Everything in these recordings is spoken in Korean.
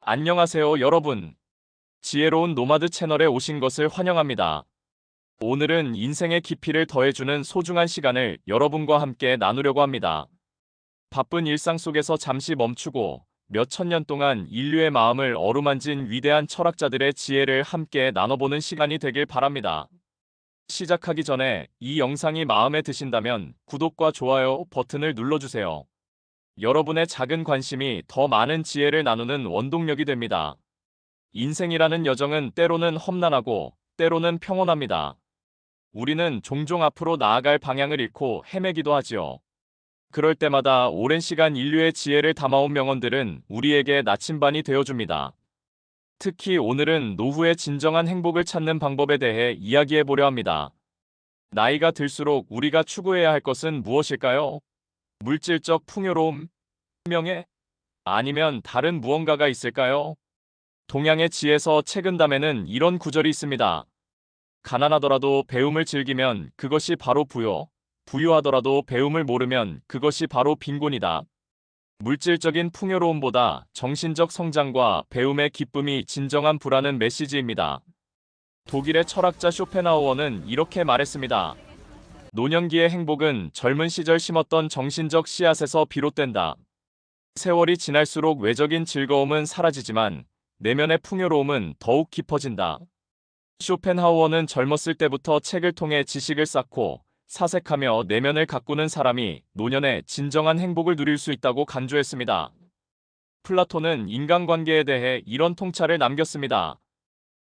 안녕하세요, 여러분. 지혜로운 노마드 채널에 오신 것을 환영합니다. 오늘은 인생의 깊이를 더해주는 소중한 시간을 여러분과 함께 나누려고 합니다. 바쁜 일상 속에서 잠시 멈추고 몇 천년 동안 인류의 마음을 어루만진 위대한 철학자들의 지혜를 함께 나눠보는 시간이 되길 바랍니다. 시작하기 전에 이 영상이 마음에 드신다면 구독과 좋아요 버튼을 눌러주세요. 여러분의 작은 관심이 더 많은 지혜를 나누는 원동력이 됩니다. 인생이라는 여정은 때로는 험난하고 때로는 평온합니다. 우리는 종종 앞으로 나아갈 방향을 잃고 헤매기도 하지요. 그럴 때마다 오랜 시간 인류의 지혜를 담아온 명언들은 우리에게 나침반이 되어줍니다. 특히 오늘은 노후의 진정한 행복을 찾는 방법에 대해 이야기해 보려 합니다. 나이가 들수록 우리가 추구해야 할 것은 무엇일까요? 물질적 풍요로움, 명예? 아니면 다른 무언가가 있을까요? 동양의 지에서 책은담에는 이런 구절이 있습니다. 가난하더라도 배움을 즐기면 그것이 바로 부요. 부유하더라도 배움을 모르면 그것이 바로 빈곤이다. 물질적인 풍요로움보다 정신적 성장과 배움의 기쁨이 진정한 부라는 메시지입니다. 독일의 철학자 쇼펜하우어는 이렇게 말했습니다. 노년기의 행복은 젊은 시절 심었던 정신적 씨앗에서 비롯된다. 세월이 지날수록 외적인 즐거움은 사라지지만 내면의 풍요로움은 더욱 깊어진다. 쇼펜하우어는 젊었을 때부터 책을 통해 지식을 쌓고 사색하며 내면을 가꾸는 사람이 노년에 진정한 행복을 누릴 수 있다고 강조했습니다. 플라톤은 인간관계에 대해 이런 통찰을 남겼습니다.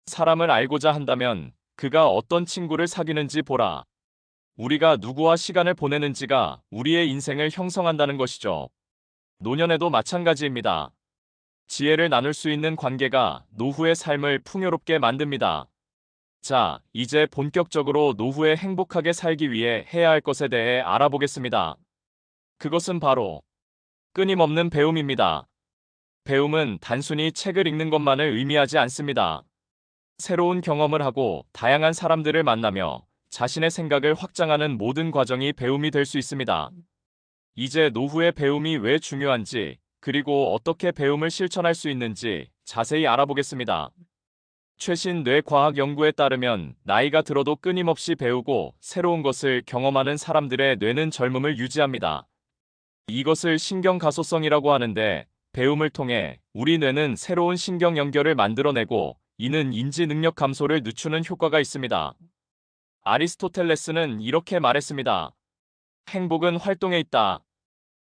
사람을 알고자 한다면 그가 어떤 친구를 사귀는지 보라. 우리가 누구와 시간을 보내는지가 우리의 인생을 형성한다는 것이죠. 노년에도 마찬가지입니다. 지혜를 나눌 수 있는 관계가 노후의 삶을 풍요롭게 만듭니다. 자, 이제 본격적으로 노후에 행복하게 살기 위해 해야 할 것에 대해 알아보겠습니다. 그것은 바로 끊임없는 배움입니다. 배움은 단순히 책을 읽는 것만을 의미하지 않습니다. 새로운 경험을 하고 다양한 사람들을 만나며 자신의 생각을 확장하는 모든 과정이 배움이 될 수 있습니다. 이제 노후의 배움이 왜 중요한지, 그리고 어떻게 배움을 실천할 수 있는지 자세히 알아보겠습니다. 최신 뇌과학 연구에 따르면 나이가 들어도 끊임없이 배우고 새로운 것을 경험하는 사람들의 뇌는 젊음을 유지합니다. 이것을 신경가소성이라고 하는데, 배움을 통해 우리 뇌는 새로운 신경 연결을 만들어내고 이는 인지 능력 감소를 늦추는 효과가 있습니다. 아리스토텔레스는 이렇게 말했습니다. 행복은 활동에 있다.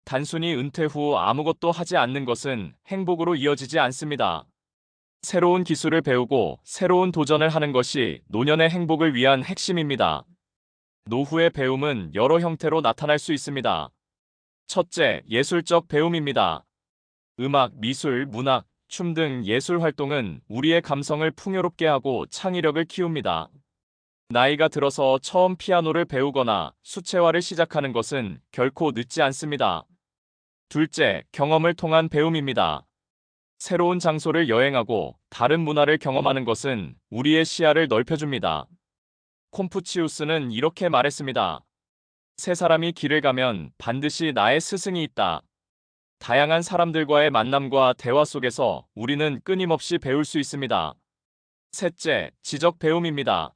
단순히 은퇴 후 아무것도 하지 않는 것은 행복으로 이어지지 않습니다. 새로운 기술을 배우고 새로운 도전을 하는 것이 노년의 행복을 위한 핵심입니다. 노후의 배움은 여러 형태로 나타날 수 있습니다. 첫째, 예술적 배움입니다. 음악, 미술, 문학, 춤 등 예술 활동은 우리의 감성을 풍요롭게 하고 창의력을 키웁니다. 나이가 들어서 처음 피아노를 배우거나 수채화를 시작하는 것은 결코 늦지 않습니다. 둘째, 경험을 통한 배움입니다. 새로운 장소를 여행하고 다른 문화를 경험하는 것은 우리의 시야를 넓혀줍니다. 콤푸치우스는 이렇게 말했습니다. 세 사람이 길을 가면 반드시 나의 스승이 있다. 다양한 사람들과의 만남과 대화 속에서 우리는 끊임없이 배울 수 있습니다. 셋째, 지적 배움입니다.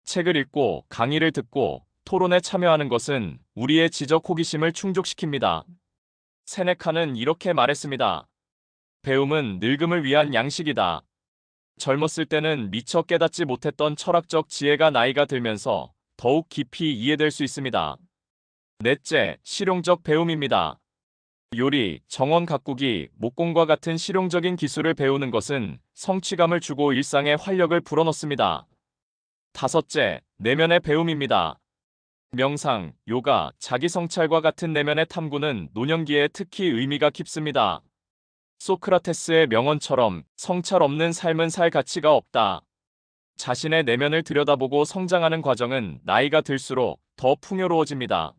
책을 읽고 강의를 듣고 토론에 참여하는 것은 우리의 지적 호기심을 충족시킵니다. 세네카는 이렇게 말했습니다. 배움은 늙음을 위한 양식이다. 젊었을 때는 미처 깨닫지 못했던 철학적 지혜가 나이가 들면서 더욱 깊이 이해될 수 있습니다. 넷째, 실용적 배움입니다. 요리, 정원 가꾸기, 목공과 같은 실용적인 기술을 배우는 것은 성취감을 주고 일상에 활력을 불어넣습니다. 다섯째, 내면의 배움입니다. 명상, 요가, 자기성찰과 같은 내면의 탐구는 노년기에 특히 의미가 깊습니다. 소크라테스의 명언처럼 성찰 없는 삶은 살 가치가 없다. 자신의 내면을 들여다보고 성장하는 과정은 나이가 들수록 더 풍요로워집니다.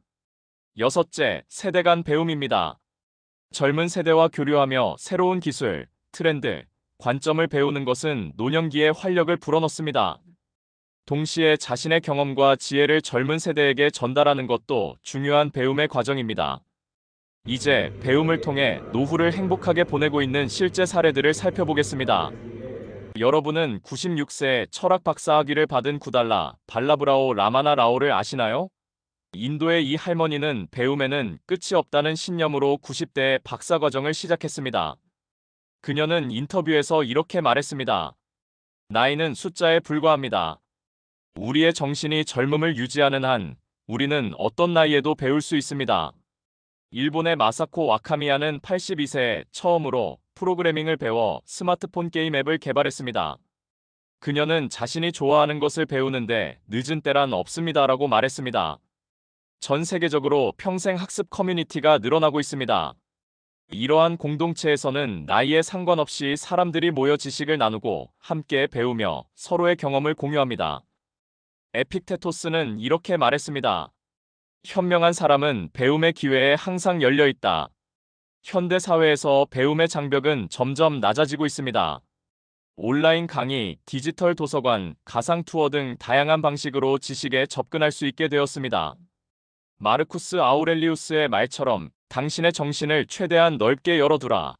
여섯째, 세대 간 배움입니다. 젊은 세대와 교류하며 새로운 기술, 트렌드, 관점을 배우는 것은 노년기에 활력을 불어넣습니다. 동시에 자신의 경험과 지혜를 젊은 세대에게 전달하는 것도 중요한 배움의 과정입니다. 이제 배움을 통해 노후를 행복하게 보내고 있는 실제 사례들을 살펴보겠습니다. 여러분은 96세 철학 박사학위를 받은 구달라 발라브라오 라마나 라오를 아시나요? 인도의 이 할머니는 배움에는 끝이 없다는 신념으로 90대에 박사과정을 시작했습니다. 그녀는 인터뷰에서 이렇게 말했습니다. 나이는 숫자에 불과합니다. 우리의 정신이 젊음을 유지하는 한 우리는 어떤 나이에도 배울 수 있습니다. 일본의 마사코 와카미야는 82세에 처음으로 프로그래밍을 배워 스마트폰 게임 앱을 개발했습니다. 그녀는 자신이 좋아하는 것을 배우는데 늦은 때란 없습니다라고 말했습니다. 전 세계적으로 평생 학습 커뮤니티가 늘어나고 있습니다. 이러한 공동체에서는 나이에 상관없이 사람들이 모여 지식을 나누고 함께 배우며 서로의 경험을 공유합니다. 에픽테토스는 이렇게 말했습니다. 현명한 사람은 배움의 기회에 항상 열려 있다. 현대 사회에서 배움의 장벽은 점점 낮아지고 있습니다. 온라인 강의, 디지털 도서관, 가상 투어 등 다양한 방식으로 지식에 접근할 수 있게 되었습니다. 마르쿠스 아우렐리우스의 말처럼 당신의 정신을 최대한 넓게 열어두라.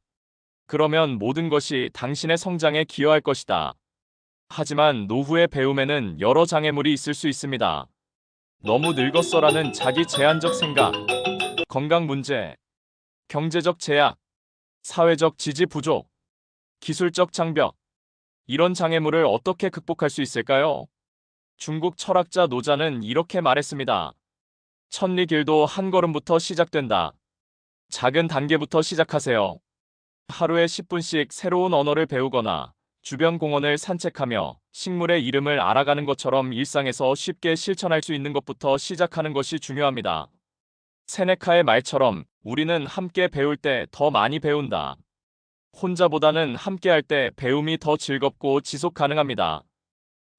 그러면 모든 것이 당신의 성장에 기여할 것이다. 하지만 노후의 배움에는 여러 장애물이 있을 수 있습니다. 너무 늙었어라는 자기 제한적 생각, 건강 문제, 경제적 제약, 사회적 지지 부족, 기술적 장벽. 이런 장애물을 어떻게 극복할 수 있을까요? 중국 철학자 노자는 이렇게 말했습니다. 천리길도 한 걸음부터 시작된다. 작은 단계부터 시작하세요. 하루에 10분씩 새로운 언어를 배우거나 주변 공원을 산책하며 식물의 이름을 알아가는 것처럼 일상에서 쉽게 실천할 수 있는 것부터 시작하는 것이 중요합니다. 세네카의 말처럼 우리는 함께 배울 때 더 많이 배운다. 혼자보다는 함께할 때 배움이 더 즐겁고 지속 가능합니다.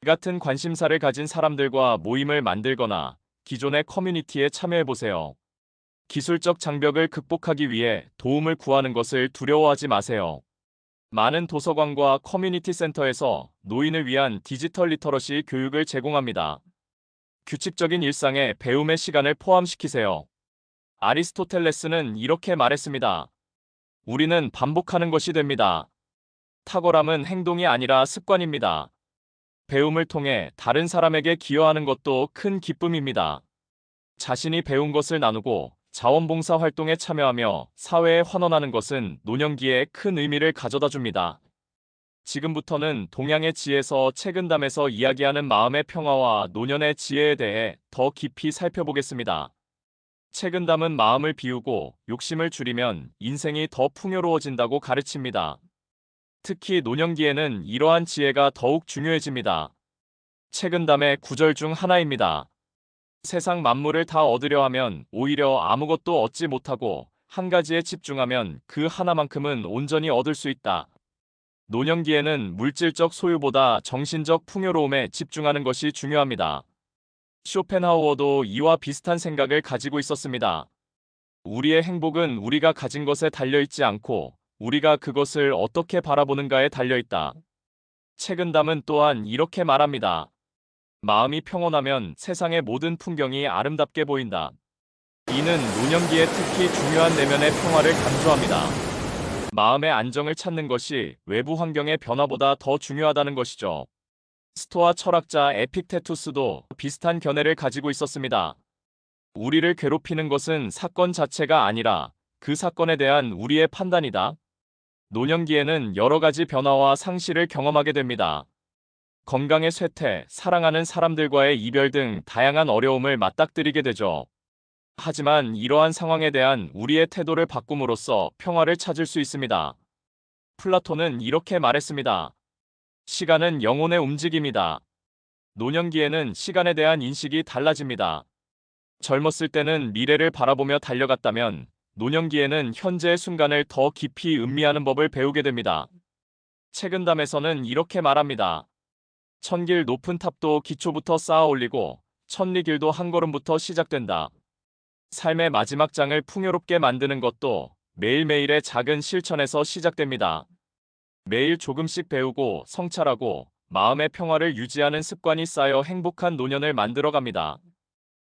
이 같은 관심사를 가진 사람들과 모임을 만들거나 기존의 커뮤니티에 참여해보세요. 기술적 장벽을 극복하기 위해 도움을 구하는 것을 두려워하지 마세요. 많은 도서관과 커뮤니티 센터에서 노인을 위한 디지털 리터러시 교육을 제공합니다. 규칙적인 일상에 배움의 시간을 포함시키세요. 아리스토텔레스는 이렇게 말했습니다. 우리는 반복하는 것이 됩니다. 탁월함은 행동이 아니라 습관입니다. 배움을 통해 다른 사람에게 기여하는 것도 큰 기쁨입니다. 자신이 배운 것을 나누고 자원봉사 활동에 참여하며 사회에 환원하는 것은 노년기에 큰 의미를 가져다 줍니다. 지금부터는 동양의 지에서 책은담에서 이야기하는 마음의 평화와 노년의 지혜에 대해 더 깊이 살펴보겠습니다. 책은담은 마음을 비우고 욕심을 줄이면 인생이 더 풍요로워진다고 가르칩니다. 특히 노년기에는 이러한 지혜가 더욱 중요해집니다. 책은담의 구절 중 하나입니다. 세상 만물을 다 얻으려 하면 오히려 아무것도 얻지 못하고 한 가지에 집중하면 그 하나만큼은 온전히 얻을 수 있다. 노년기에는 물질적 소유보다 정신적 풍요로움에 집중하는 것이 중요합니다. 쇼펜하우어도 이와 비슷한 생각을 가지고 있었습니다. 우리의 행복은 우리가 가진 것에 달려있지 않고 우리가 그것을 어떻게 바라보는가에 달려있다. 책은담은 또한 이렇게 말합니다. 마음이 평온하면 세상의 모든 풍경이 아름답게 보인다. 이는 노년기에 특히 중요한 내면의 평화를 강조합니다. 마음의 안정을 찾는 것이 외부 환경의 변화보다 더 중요하다는 것이죠. 스토아 철학자 에픽테투스도 비슷한 견해를 가지고 있었습니다. 우리를 괴롭히는 것은 사건 자체가 아니라 그 사건에 대한 우리의 판단이다. 노년기에는 여러 가지 변화와 상실을 경험하게 됩니다. 건강의 쇠퇴, 사랑하는 사람들과의 이별 등 다양한 어려움을 맞닥뜨리게 되죠. 하지만 이러한 상황에 대한 우리의 태도를 바꿈으로써 평화를 찾을 수 있습니다. 플라톤은 이렇게 말했습니다. 시간은 영혼의 움직임이다. 노년기에는 시간에 대한 인식이 달라집니다. 젊었을 때는 미래를 바라보며 달려갔다면 노년기에는 현재의 순간을 더 깊이 음미하는 법을 배우게 됩니다. 책은담에서는 이렇게 말합니다. 천길 높은 탑도 기초부터 쌓아 올리고 천리길도 한 걸음부터 시작된다. 삶의 마지막 장을 풍요롭게 만드는 것도 매일매일의 작은 실천에서 시작됩니다. 매일 조금씩 배우고 성찰하고 마음의 평화를 유지하는 습관이 쌓여 행복한 노년을 만들어갑니다.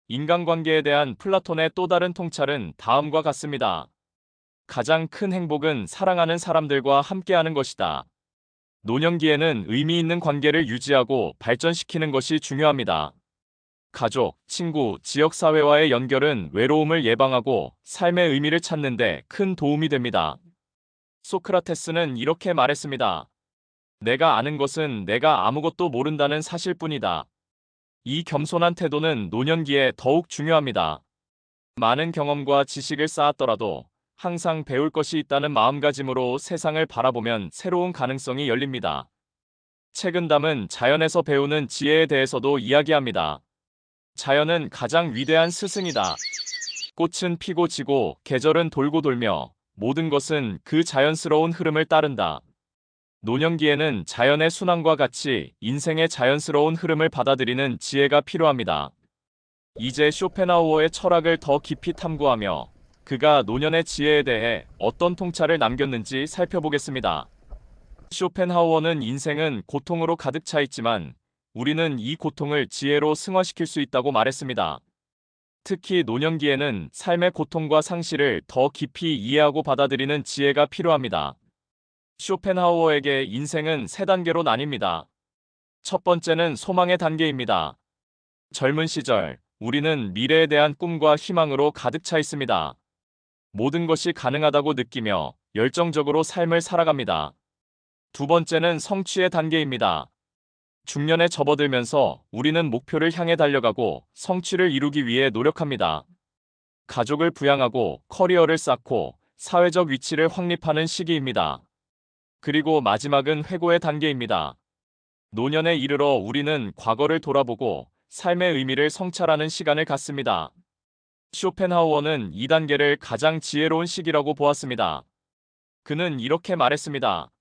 인간관계에 대한 플라톤의 또 다른 통찰은 다음과 같습니다. 가장 큰 행복은 사랑하는 사람들과 함께하는 것이다. 노년기에는 의미 있는 관계를 유지하고 발전시키는 것이 중요합니다. 가족, 친구, 지역사회와의 연결은 외로움을 예방하고 삶의 의미를 찾는 데 큰 도움이 됩니다. 소크라테스는 이렇게 말했습니다. 내가 아는 것은 내가 아무것도 모른다는 사실뿐이다. 이 겸손한 태도는 노년기에 더욱 중요합니다. 많은 경험과 지식을 쌓았더라도 항상 배울 것이 있다는 마음가짐으로 세상을 바라보면 새로운 가능성이 열립니다. 책은 담은 자연에서 배우는 지혜에 대해서도 이야기합니다. 자연은 가장 위대한 스승이다. 꽃은 피고 지고 계절은 돌고 돌며 모든 것은 그 자연스러운 흐름을 따른다. 노년기에는 자연의 순환과 같이 인생의 자연스러운 흐름을 받아들이는 지혜가 필요합니다. 이제 쇼펜하우어의 철학을 더 깊이 탐구하며 그가 노년의 지혜에 대해 어떤 통찰을 남겼는지 살펴보겠습니다. 쇼펜하우어는 인생은 고통으로 가득 차 있지만 우리는 이 고통을 지혜로 승화시킬 수 있다고 말했습니다. 특히 노년기에는 삶의 고통과 상실을 더 깊이 이해하고 받아들이는 지혜가 필요합니다. 쇼펜하우어에게 인생은 세 단계로 나뉩니다. 첫 번째는 소망의 단계입니다. 젊은 시절, 우리는 미래에 대한 꿈과 희망으로 가득 차 있습니다. 모든 것이 가능하다고 느끼며 열정적으로 삶을 살아갑니다. 두 번째는 성취의 단계입니다. 중년에 접어들면서 우리는 목표를 향해 달려가고 성취를 이루기 위해 노력합니다. 가족을 부양하고 커리어를 쌓고 사회적 위치를 확립하는 시기입니다. 그리고 마지막은 회고의 단계입니다. 노년에 이르러 우리는 과거를 돌아보고 삶의 의미를 성찰하는 시간을 갖습니다. 쇼펜하우어는 이 단계를 가장 지혜로운 시기라고 보았습니다. 그는 이렇게 말했습니다.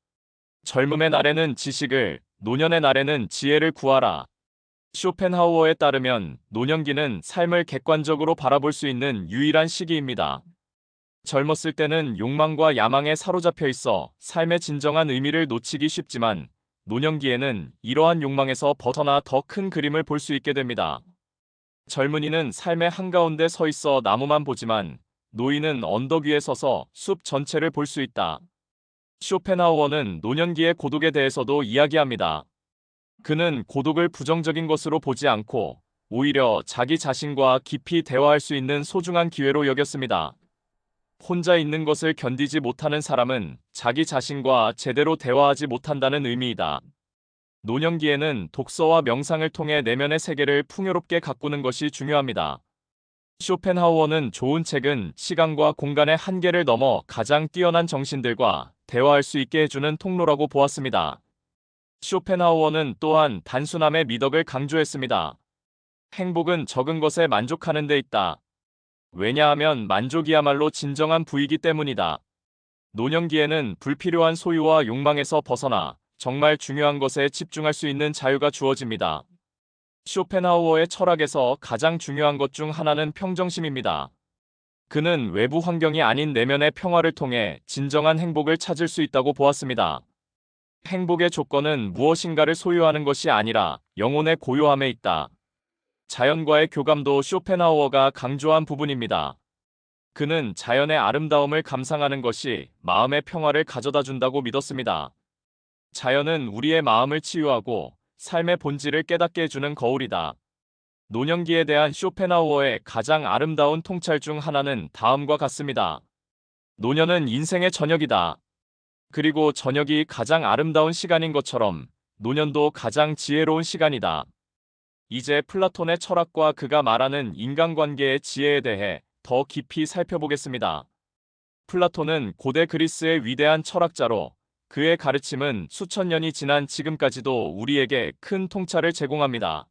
젊음의 날에는 지식을, 노년의 날에는 지혜를 구하라. 쇼펜하우어에 따르면 노년기는 삶을 객관적으로 바라볼 수 있는 유일한 시기입니다. 젊었을 때는 욕망과 야망에 사로잡혀 있어 삶의 진정한 의미를 놓치기 쉽지만 노년기에는 이러한 욕망에서 벗어나 더 큰 그림을 볼 수 있게 됩니다. 젊은이는 삶의 한가운데 서 있어 나무만 보지만 노인은 언덕 위에 서서 숲 전체를 볼 수 있다. 쇼펜하우어는 노년기의 고독에 대해서도 이야기합니다. 그는 고독을 부정적인 것으로 보지 않고 오히려 자기 자신과 깊이 대화할 수 있는 소중한 기회로 여겼습니다. 혼자 있는 것을 견디지 못하는 사람은 자기 자신과 제대로 대화하지 못한다는 의미이다. 노년기에는 독서와 명상을 통해 내면의 세계를 풍요롭게 가꾸는 것이 중요합니다. 쇼펜하우어는 좋은 책은 시간과 공간의 한계를 넘어 가장 뛰어난 정신들과 대화할 수 있게 해주는 통로라고 보았습니다. 쇼펜하우어는 또한 단순함의 미덕을 강조했습니다. 행복은 적은 것에 만족하는 데 있다. 왜냐하면 만족이야말로 진정한 부이기 때문이다. 노년기에는 불필요한 소유와 욕망에서 벗어나 정말 중요한 것에 집중할 수 있는 자유가 주어집니다. 쇼펜하우어의 철학에서 가장 중요한 것 중 하나는 평정심입니다. 그는 외부 환경이 아닌 내면의 평화를 통해 진정한 행복을 찾을 수 있다고 보았습니다. 행복의 조건은 무엇인가를 소유하는 것이 아니라 영혼의 고요함에 있다. 자연과의 교감도 쇼펜하우어가 강조한 부분입니다. 그는 자연의 아름다움을 감상하는 것이 마음의 평화를 가져다 준다고 믿었습니다. 자연은 우리의 마음을 치유하고 삶의 본질을 깨닫게 해주는 거울이다. 노년기에 대한 쇼펜하우어의 가장 아름다운 통찰 중 하나는 다음과 같습니다. 노년은 인생의 저녁이다. 그리고 저녁이 가장 아름다운 시간인 것처럼 노년도 가장 지혜로운 시간이다. 이제 플라톤의 철학과 그가 말하는 인간관계의 지혜에 대해 더 깊이 살펴보겠습니다. 플라톤은 고대 그리스의 위대한 철학자로 그의 가르침은 수천 년이 지난 지금까지도 우리에게 큰 통찰을 제공합니다.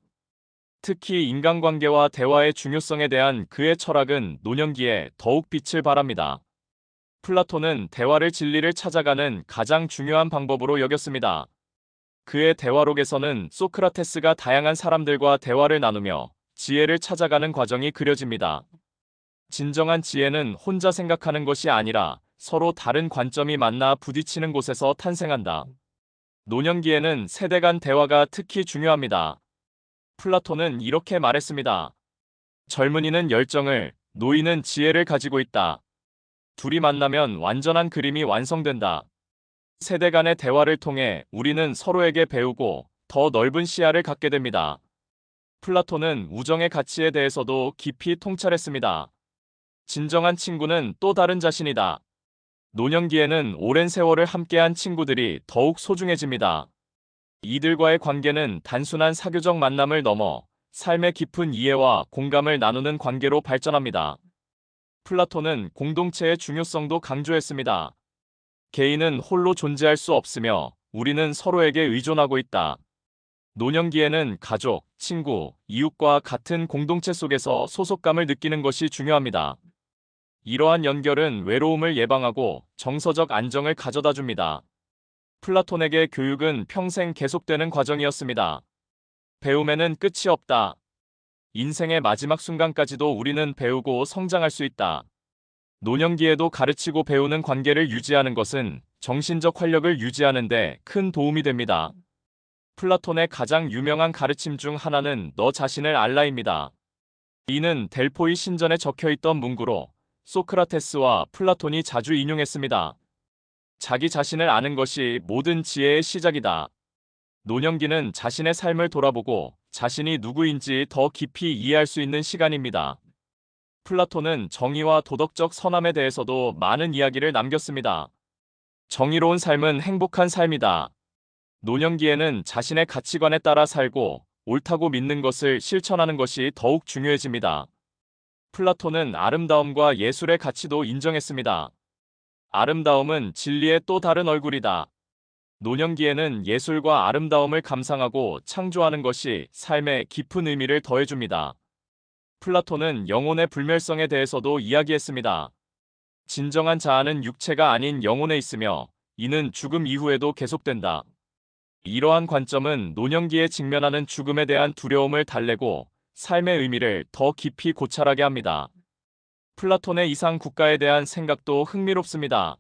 특히 인간관계와 대화의 중요성에 대한 그의 철학은 노년기에 더욱 빛을 발합니다. 플라톤은 대화를 진리를 찾아가는 가장 중요한 방법으로 여겼습니다. 그의 대화록에서는 소크라테스가 다양한 사람들과 대화를 나누며 지혜를 찾아가는 과정이 그려집니다. 진정한 지혜는 혼자 생각하는 것이 아니라 서로 다른 관점이 만나 부딪히는 곳에서 탄생한다. 노년기에는 세대 간 대화가 특히 중요합니다. 플라톤은 이렇게 말했습니다. 젊은이는 열정을, 노인은 지혜를 가지고 있다. 둘이 만나면 완전한 그림이 완성된다. 세대 간의 대화를 통해 우리는 서로에게 배우고 더 넓은 시야를 갖게 됩니다. 플라톤은 우정의 가치에 대해서도 깊이 통찰했습니다. 진정한 친구는 또 다른 자신이다. 노년기에는 오랜 세월을 함께한 친구들이 더욱 소중해집니다. 이들과의 관계는 단순한 사교적 만남을 넘어 삶의 깊은 이해와 공감을 나누는 관계로 발전합니다. 플라톤은 공동체의 중요성도 강조했습니다. 개인은 홀로 존재할 수 없으며 우리는 서로에게 의존하고 있다. 노년기에는 가족, 친구, 이웃과 같은 공동체 속에서 소속감을 느끼는 것이 중요합니다. 이러한 연결은 외로움을 예방하고 정서적 안정을 가져다 줍니다. 플라톤에게 교육은 평생 계속되는 과정이었습니다. 배움에는 끝이 없다. 인생의 마지막 순간까지도 우리는 배우고 성장할 수 있다. 노년기에도 가르치고 배우는 관계를 유지하는 것은 정신적 활력을 유지하는 데 큰 도움이 됩니다. 플라톤의 가장 유명한 가르침 중 하나는 너 자신을 알라입니다. 이는 델포이 신전에 적혀있던 문구로 소크라테스와 플라톤이 자주 인용했습니다. 자기 자신을 아는 것이 모든 지혜의 시작이다. 노년기는 자신의 삶을 돌아보고 자신이 누구인지 더 깊이 이해할 수 있는 시간입니다. 플라톤은 정의와 도덕적 선함에 대해서도 많은 이야기를 남겼습니다. 정의로운 삶은 행복한 삶이다. 노년기에는 자신의 가치관에 따라 살고 옳다고 믿는 것을 실천하는 것이 더욱 중요해집니다. 플라톤은 아름다움과 예술의 가치도 인정했습니다. 아름다움은 진리의 또 다른 얼굴이다. 노년기에는 예술과 아름다움을 감상하고 창조하는 것이 삶에 깊은 의미를 더해줍니다. 플라톤은 영혼의 불멸성에 대해서도 이야기했습니다. 진정한 자아는 육체가 아닌 영혼에 있으며 이는 죽음 이후에도 계속된다. 이러한 관점은 노년기에 직면하는 죽음에 대한 두려움을 달래고 삶의 의미를 더 깊이 고찰하게 합니다. 플라톤의 이상 국가에 대한 생각도 흥미롭습니다.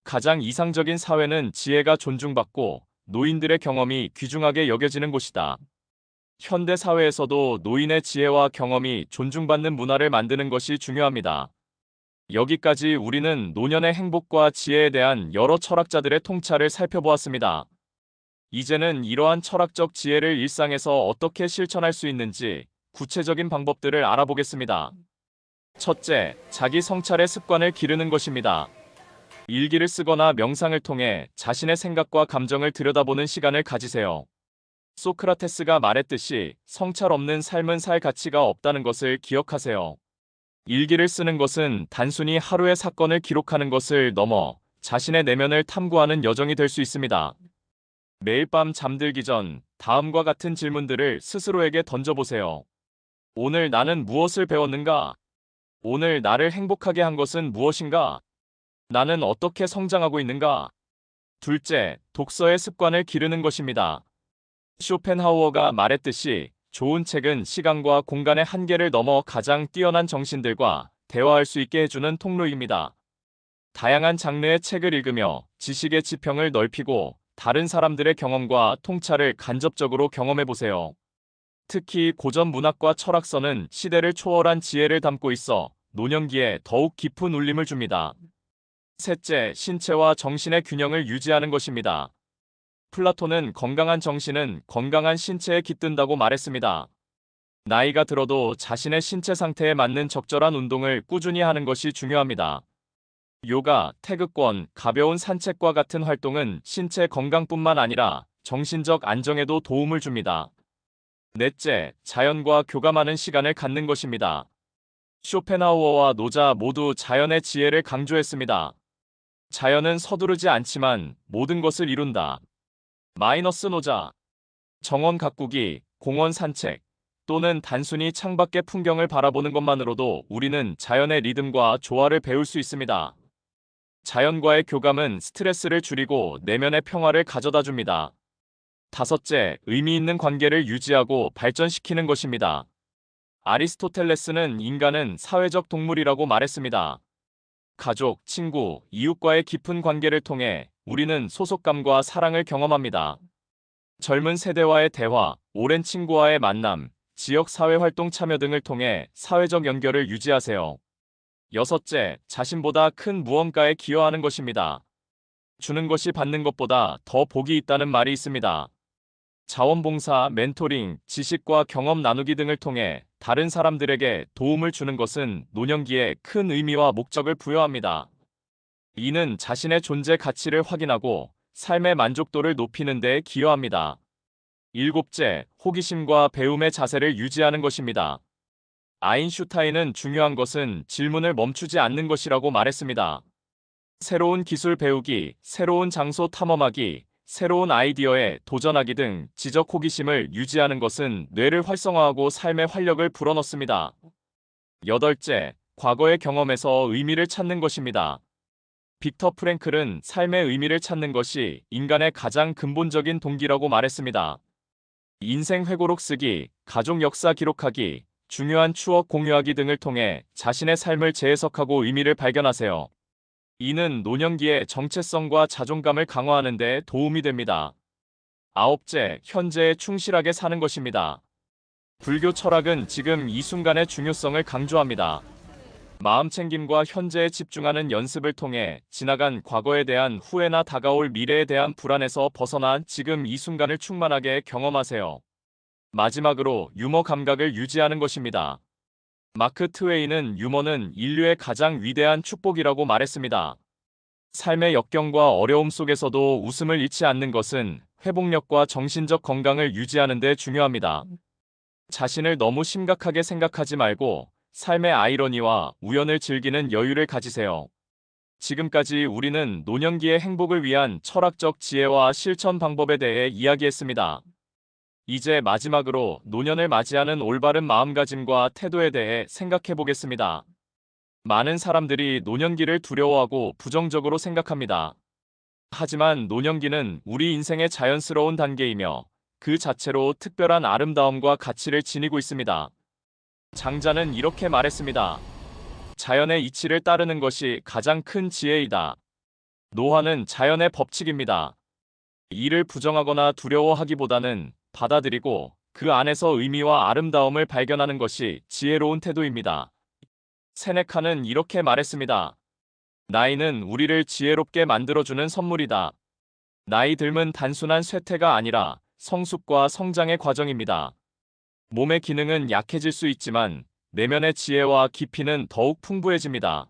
가장 이상적인 사회는 지혜가 존중받고 노인들의 경험이 귀중하게 여겨지는 곳이다. 현대 사회에서도 노인의 지혜와 경험이 존중받는 문화를 만드는 것이 중요합니다. 여기까지 우리는 노년의 행복과 지혜에 대한 여러 철학자들의 통찰을 살펴보았습니다. 이제는 이러한 철학적 지혜를 일상에서 어떻게 실천할 수 있는지 구체적인 방법들을 알아보겠습니다. 첫째, 자기 성찰의 습관을 기르는 것입니다. 일기를 쓰거나 명상을 통해 자신의 생각과 감정을 들여다보는 시간을 가지세요. 소크라테스가 말했듯이 성찰 없는 삶은 살 가치가 없다는 것을 기억하세요. 일기를 쓰는 것은 단순히 하루의 사건을 기록하는 것을 넘어 자신의 내면을 탐구하는 여정이 될 수 있습니다. 매일 밤 잠들기 전 다음과 같은 질문들을 스스로에게 던져보세요. 오늘 나는 무엇을 배웠는가? 오늘 나를 행복하게 한 것은 무엇인가? 나는 어떻게 성장하고 있는가? 둘째, 독서의 습관을 기르는 것입니다. 쇼펜하우어가 말했듯이 좋은 책은 시간과 공간의 한계를 넘어 가장 뛰어난 정신들과 대화할 수 있게 해주는 통로입니다. 다양한 장르의 책을 읽으며 지식의 지평을 넓히고 다른 사람들의 경험과 통찰을 간접적으로 경험해보세요. 특히 고전 문학과 철학서는 시대를 초월한 지혜를 담고 있어 노년기에 더욱 깊은 울림을 줍니다. 셋째, 신체와 정신의 균형을 유지하는 것입니다. 플라톤은 건강한 정신은 건강한 신체에 깃든다고 말했습니다. 나이가 들어도 자신의 신체 상태에 맞는 적절한 운동을 꾸준히 하는 것이 중요합니다. 요가, 태극권, 가벼운 산책과 같은 활동은 신체 건강뿐만 아니라 정신적 안정에도 도움을 줍니다. 넷째, 자연과 교감하는 시간을 갖는 것입니다. 쇼펜하우어와 노자 모두 자연의 지혜를 강조했습니다. 자연은 서두르지 않지만 모든 것을 이룬다. 마이너스 노자, 정원 가꾸기, 공원 산책, 또는 단순히 창밖의 풍경을 바라보는 것만으로도 우리는 자연의 리듬과 조화를 배울 수 있습니다. 자연과의 교감은 스트레스를 줄이고 내면의 평화를 가져다 줍니다. 다섯째, 의미 있는 관계를 유지하고 발전시키는 것입니다. 아리스토텔레스는 인간은 사회적 동물이라고 말했습니다. 가족, 친구, 이웃과의 깊은 관계를 통해 우리는 소속감과 사랑을 경험합니다. 젊은 세대와의 대화, 오랜 친구와의 만남, 지역 사회 활동 참여 등을 통해 사회적 연결을 유지하세요. 여섯째, 자신보다 큰 무언가에 기여하는 것입니다. 주는 것이 받는 것보다 더 복이 있다는 말이 있습니다. 자원봉사, 멘토링, 지식과 경험 나누기 등을 통해 다른 사람들에게 도움을 주는 것은 노년기에 큰 의미와 목적을 부여합니다. 이는 자신의 존재 가치를 확인하고 삶의 만족도를 높이는 데 기여합니다. 일곱째, 호기심과 배움의 자세를 유지하는 것입니다. 아인슈타인은 중요한 것은 질문을 멈추지 않는 것이라고 말했습니다. 새로운 기술 배우기, 새로운 장소 탐험하기, 새로운 아이디어에 도전하기 등 지적 호기심을 유지하는 것은 뇌를 활성화하고 삶의 활력을 불어넣습니다. 여덟째, 과거의 경험에서 의미를 찾는 것입니다. 빅터 프랭클은 삶의 의미를 찾는 것이 인간의 가장 근본적인 동기라고 말했습니다. 인생 회고록 쓰기, 가족 역사 기록하기, 중요한 추억 공유하기 등을 통해 자신의 삶을 재해석하고 의미를 발견하세요. 이는 노년기의 정체성과 자존감을 강화하는 데 도움이 됩니다. 아홉째, 현재에 충실하게 사는 것입니다. 불교 철학은 지금 이 순간의 중요성을 강조합니다. 마음챙김과 현재에 집중하는 연습을 통해 지나간 과거에 대한 후회나 다가올 미래에 대한 불안에서 벗어나 지금 이 순간을 충만하게 경험하세요. 마지막으로 유머 감각을 유지하는 것입니다. 마크 트웨이는 유머는 인류의 가장 위대한 축복이라고 말했습니다. 삶의 역경과 어려움 속에서도 웃음을 잃지 않는 것은 회복력과 정신적 건강을 유지하는 데 중요합니다. 자신을 너무 심각하게 생각하지 말고 삶의 아이러니와 우연을 즐기는 여유를 가지세요. 지금까지 우리는 노년기의 행복을 위한 철학적 지혜와 실천 방법에 대해 이야기했습니다. 이제 마지막으로 노년을 맞이하는 올바른 마음가짐과 태도에 대해 생각해 보겠습니다. 많은 사람들이 노년기를 두려워하고 부정적으로 생각합니다. 하지만 노년기는 우리 인생의 자연스러운 단계이며 그 자체로 특별한 아름다움과 가치를 지니고 있습니다. 장자는 이렇게 말했습니다. 자연의 이치를 따르는 것이 가장 큰 지혜이다. 노화는 자연의 법칙입니다. 이를 부정하거나 두려워하기보다는 받아들이고 그 안에서 의미와 아름다움을 발견하는 것이 지혜로운 태도입니다. 세네카는 이렇게 말했습니다. 나이는 우리를 지혜롭게 만들어주는 선물이다. 나이 듦은 단순한 쇠퇴가 아니라 성숙과 성장의 과정입니다. 몸의 기능은 약해질 수 있지만 내면의 지혜와 깊이는 더욱 풍부해집니다.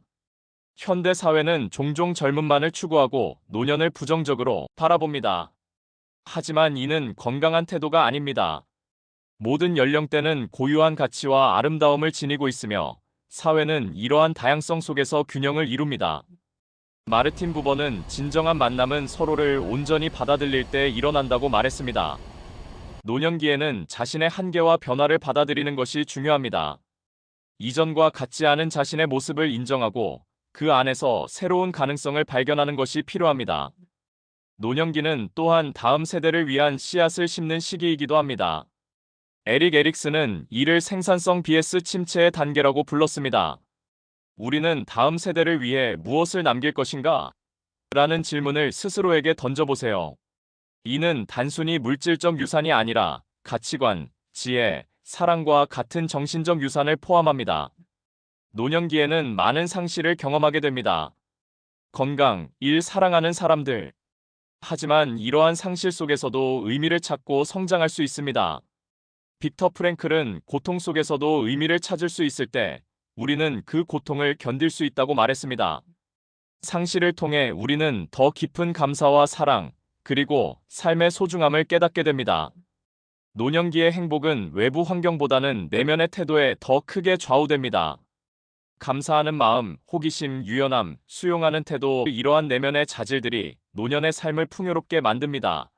현대 사회는 종종 젊음만을 추구하고 노년을 부정적으로 바라봅니다. 하지만 이는 건강한 태도가 아닙니다. 모든 연령대는 고유한 가치와 아름다움을 지니고 있으며 사회는 이러한 다양성 속에서 균형을 이룹니다. 마르틴 부버는 진정한 만남은 서로를 온전히 받아들일 때 일어난다고 말했습니다. 노년기에는 자신의 한계와 변화를 받아들이는 것이 중요합니다. 이전과 같지 않은 자신의 모습을 인정하고 그 안에서 새로운 가능성을 발견하는 것이 필요합니다. 노년기는 또한 다음 세대를 위한 씨앗을 심는 시기이기도 합니다. 에릭 에릭슨은 이를 생산성 vs 침체의 단계라고 불렀습니다. 우리는 다음 세대를 위해 무엇을 남길 것인가? 라는 질문을 스스로에게 던져보세요. 이는 단순히 물질적 유산이 아니라 가치관, 지혜, 사랑과 같은 정신적 유산을 포함합니다. 노년기에는 많은 상실을 경험하게 됩니다. 건강, 일, 사랑하는 사람들. 하지만 이러한 상실 속에서도 의미를 찾고 성장할 수 있습니다. 빅터 프랭클은 고통 속에서도 의미를 찾을 수 있을 때 우리는 그 고통을 견딜 수 있다고 말했습니다. 상실을 통해 우리는 더 깊은 감사와 사랑, 그리고 삶의 소중함을 깨닫게 됩니다. 노년기의 행복은 외부 환경보다는 내면의 태도에 더 크게 좌우됩니다. 감사하는 마음, 호기심, 유연함, 수용하는 태도, 이러한 내면의 자질들이 노년의 삶을 풍요롭게 만듭니다.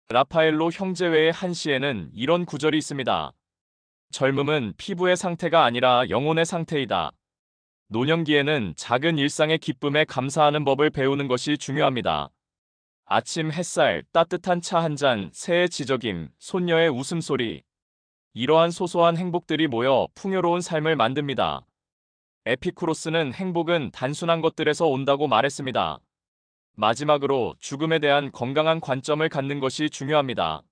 라파엘로 형제 외의 한 시에는 이런 구절이 있습니다. 젊음은 피부의 상태가 아니라 영혼의 상태이다. 노년기에는 작은 일상의 기쁨에 감사하는 법을 배우는 것이 중요합니다. 아침 햇살, 따뜻한 차 한 잔, 새의 지저김, 손녀의 웃음소리. 이러한 소소한 행복들이 모여 풍요로운 삶을 만듭니다. 에피쿠로스는 행복은 단순한 것들에서 온다고 말했습니다. 마지막으로 죽음에 대한 건강한 관점을 갖는 것이 중요합니다.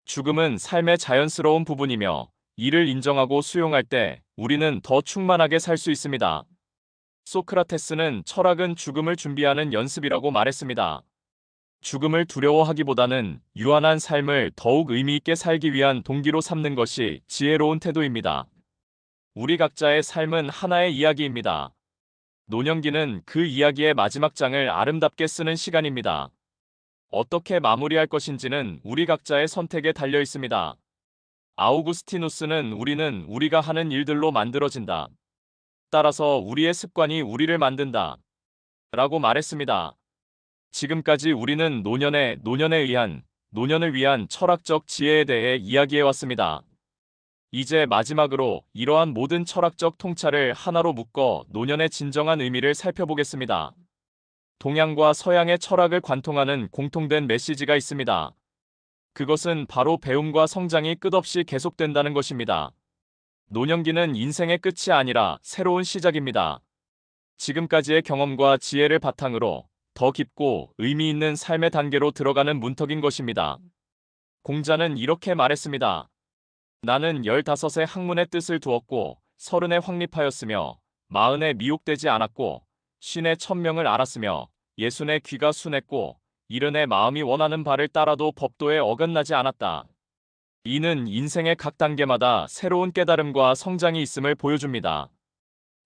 죽음은 삶의 자연스러운 부분이며 이를 인정하고 수용할 때 우리는 더 충만하게 살 수 있습니다. 소크라테스는 철학은 죽음을 준비하는 연습이라고 말했습니다. 죽음을 두려워하기보다는 유한한 삶을 더욱 의미 있게 살기 위한 동기로 삼는 것이 지혜로운 태도입니다. 우리 각자의 삶은 하나의 이야기입니다. 노년기는 그 이야기의 마지막 장을 아름답게 쓰는 시간입니다. 어떻게 마무리할 것인지는 우리 각자의 선택에 달려 있습니다. 아우구스티누스는 우리는 우리가 하는 일들로 만들어진다. 따라서 우리의 습관이 우리를 만든다. 라고 말했습니다. 지금까지 우리는 노년을 위한 철학적 지혜에 대해 이야기해왔습니다. 이제 마지막으로 이러한 모든 철학적 통찰을 하나로 묶어 노년의 진정한 의미를 살펴보겠습니다. 동양과 서양의 철학을 관통하는 공통된 메시지가 있습니다. 그것은 바로 배움과 성장이 끝없이 계속된다는 것입니다. 노년기는 인생의 끝이 아니라 새로운 시작입니다. 지금까지의 경험과 지혜를 바탕으로 더 깊고 의미 있는 삶의 단계로 들어가는 문턱인 것입니다. 공자는 이렇게 말했습니다. 나는 15에 학문의 뜻을 두었고 30에 확립하였으며 40에 미혹되지 않았고 50에 천명을 알았으며 60에 귀가 순했고 70에 마음이 원하는 바를 따라도 법도에 어긋나지 않았다. 이는 인생의 각 단계마다 새로운 깨달음과 성장이 있음을 보여줍니다.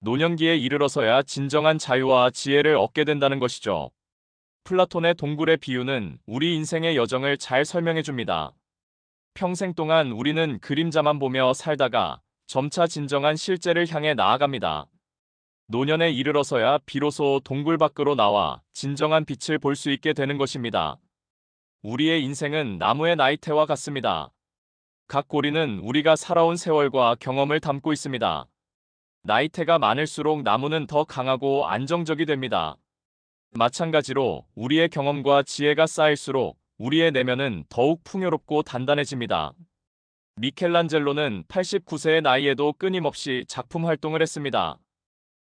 노년기에 이르러서야 진정한 자유와 지혜를 얻게 된다는 것이죠. 플라톤의 동굴의 비유는 우리 인생의 여정을 잘 설명해줍니다. 평생 동안 우리는 그림자만 보며 살다가 점차 진정한 실제를 향해 나아갑니다. 노년에 이르러서야 비로소 동굴 밖으로 나와 진정한 빛을 볼 수 있게 되는 것입니다. 우리의 인생은 나무의 나이테와 같습니다. 각 고리는 우리가 살아온 세월과 경험을 담고 있습니다. 나이테가 많을수록 나무는 더 강하고 안정적이 됩니다. 마찬가지로 우리의 경험과 지혜가 쌓일수록 우리의 내면은 더욱 풍요롭고 단단해집니다. 미켈란젤로는 89세의 나이에도 끊임없이 작품 활동을 했습니다.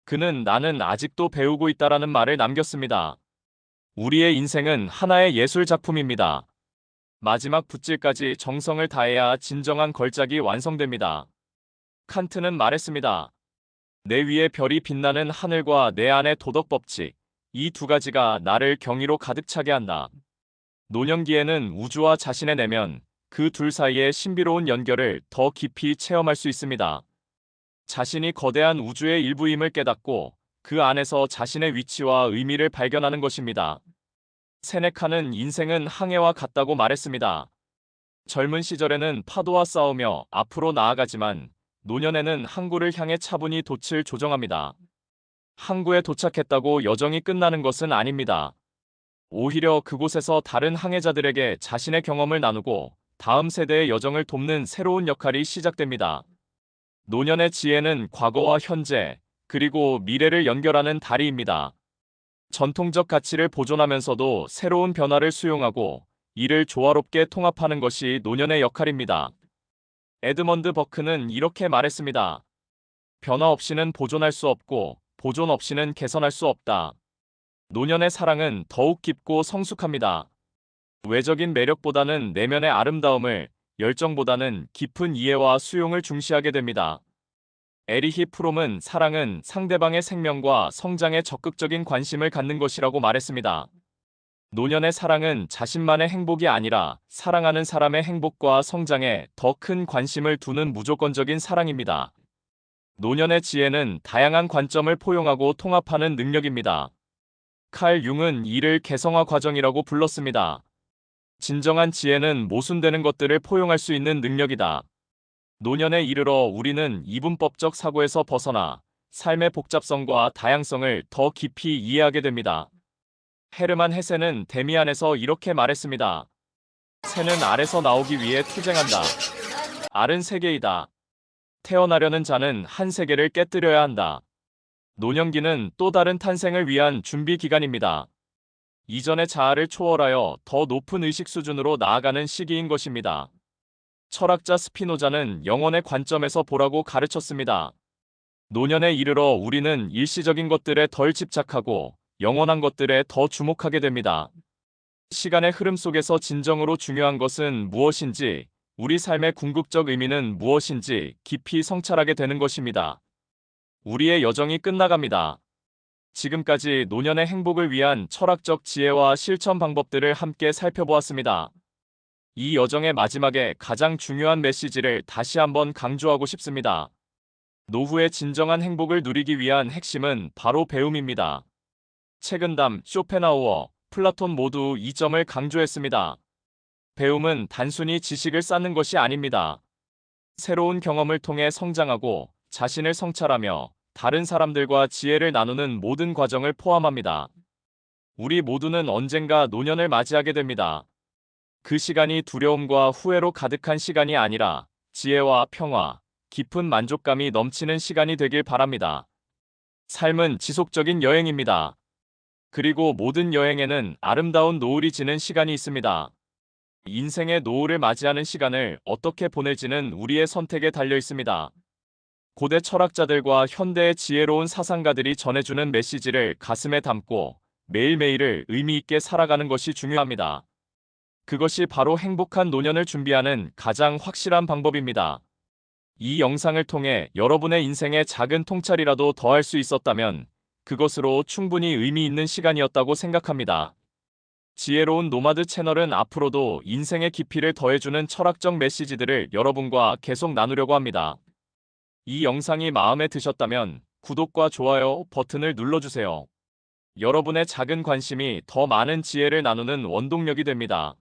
그는 나는 아직도 배우고 있다라는 말을 남겼습니다. 우리의 인생은 하나의 예술 작품입니다. 마지막 붓질까지 정성을 다해야 진정한 걸작이 완성됩니다. 칸트는 말했습니다. 내 위에 별이 빛나는 하늘과 내 안의 도덕 법칙, 이 두 가지가 나를 경이로 가득 차게 한다. 노년기에는 우주와 자신의 내면, 그 둘 사이의 신비로운 연결을 더 깊이 체험할 수 있습니다. 자신이 거대한 우주의 일부임을 깨닫고 그 안에서 자신의 위치와 의미를 발견하는 것입니다. 세네카는 인생은 항해와 같다고 말했습니다. 젊은 시절에는 파도와 싸우며 앞으로 나아가지만 노년에는 항구를 향해 차분히 돛을 조정합니다. 항구에 도착했다고 여정이 끝나는 것은 아닙니다. 오히려 그곳에서 다른 항해자들에게 자신의 경험을 나누고 다음 세대의 여정을 돕는 새로운 역할이 시작됩니다. 노년의 지혜는 과거와 현재, 그리고 미래를 연결하는 다리입니다. 전통적 가치를 보존하면서도 새로운 변화를 수용하고 이를 조화롭게 통합하는 것이 노년의 역할입니다. 에드먼드 버크는 이렇게 말했습니다. 변화 없이는 보존할 수 없고 보존 없이는 개선할 수 없다. 노년의 사랑은 더욱 깊고 성숙합니다. 외적인 매력보다는 내면의 아름다움을, 열정보다는 깊은 이해와 수용을 중시하게 됩니다. 에리히 프롬은 사랑은 상대방의 생명과 성장에 적극적인 관심을 갖는 것이라고 말했습니다. 노년의 사랑은 자신만의 행복이 아니라 사랑하는 사람의 행복과 성장에 더 큰 관심을 두는 무조건적인 사랑입니다. 노년의 지혜는 다양한 관점을 포용하고 통합하는 능력입니다. 칼 융은 이를 개성화 과정이라고 불렀습니다. 진정한 지혜는 모순되는 것들을 포용할 수 있는 능력이다. 노년에 이르러 우리는 이분법적 사고에서 벗어나 삶의 복잡성과 다양성을 더 깊이 이해하게 됩니다. 헤르만 헤세는 데미안에서 이렇게 말했습니다. 새는 알에서 나오기 위해 투쟁한다. 알은 세계이다. 태어나려는 자는 한 세계를 깨뜨려야 한다. 노년기는 또 다른 탄생을 위한 준비 기간입니다. 이전의 자아를 초월하여 더 높은 의식 수준으로 나아가는 시기인 것입니다. 철학자 스피노자는 영혼의 관점에서 보라고 가르쳤습니다. 노년에 이르러 우리는 일시적인 것들에 덜 집착하고 영원한 것들에 더 주목하게 됩니다. 시간의 흐름 속에서 진정으로 중요한 것은 무엇인지, 우리 삶의 궁극적 의미는 무엇인지 깊이 성찰하게 되는 것입니다. 우리의 여정이 끝나갑니다. 지금까지 노년의 행복을 위한 철학적 지혜와 실천 방법들을 함께 살펴보았습니다. 이 여정의 마지막에 가장 중요한 메시지를 다시 한번 강조하고 싶습니다. 노후의 진정한 행복을 누리기 위한 핵심은 바로 배움입니다. 책은담, 쇼펜하우어, 플라톤 모두 이 점을 강조했습니다. 배움은 단순히 지식을 쌓는 것이 아닙니다. 새로운 경험을 통해 성장하고 자신을 성찰하며 다른 사람들과 지혜를 나누는 모든 과정을 포함합니다. 우리 모두는 언젠가 노년을 맞이하게 됩니다. 그 시간이 두려움과 후회로 가득한 시간이 아니라 지혜와 평화, 깊은 만족감이 넘치는 시간이 되길 바랍니다. 삶은 지속적인 여행입니다. 그리고 모든 여행에는 아름다운 노을이 지는 시간이 있습니다. 인생의 노을을 맞이하는 시간을 어떻게 보낼지는 우리의 선택에 달려 있습니다. 고대 철학자들과 현대의 지혜로운 사상가들이 전해주는 메시지를 가슴에 담고 매일매일을 의미 있게 살아가는 것이 중요합니다. 그것이 바로 행복한 노년을 준비하는 가장 확실한 방법입니다. 이 영상을 통해 여러분의 인생에 작은 통찰이라도 더할 수 있었다면 그것으로 충분히 의미 있는 시간이었다고 생각합니다. 지혜로운 노마드 채널은 앞으로도 인생의 깊이를 더해주는 철학적 메시지들을 여러분과 계속 나누려고 합니다. 이 영상이 마음에 드셨다면 구독과 좋아요 버튼을 눌러주세요. 여러분의 작은 관심이 더 많은 지혜를 나누는 원동력이 됩니다.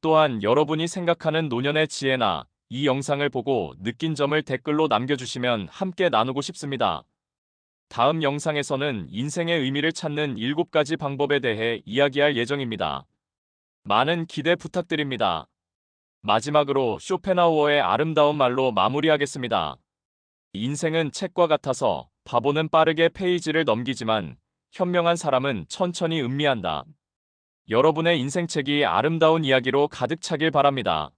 또한 여러분이 생각하는 노년의 지혜나 이 영상을 보고 느낀 점을 댓글로 남겨주시면 함께 나누고 싶습니다. 다음 영상에서는 인생의 의미를 찾는 7가지 방법에 대해 이야기할 예정입니다. 많은 기대 부탁드립니다. 마지막으로 쇼펜하우어의 아름다운 말로 마무리하겠습니다. 인생은 책과 같아서 바보는 빠르게 페이지를 넘기지만 현명한 사람은 천천히 음미한다. 여러분의 인생책이 아름다운 이야기로 가득 차길 바랍니다.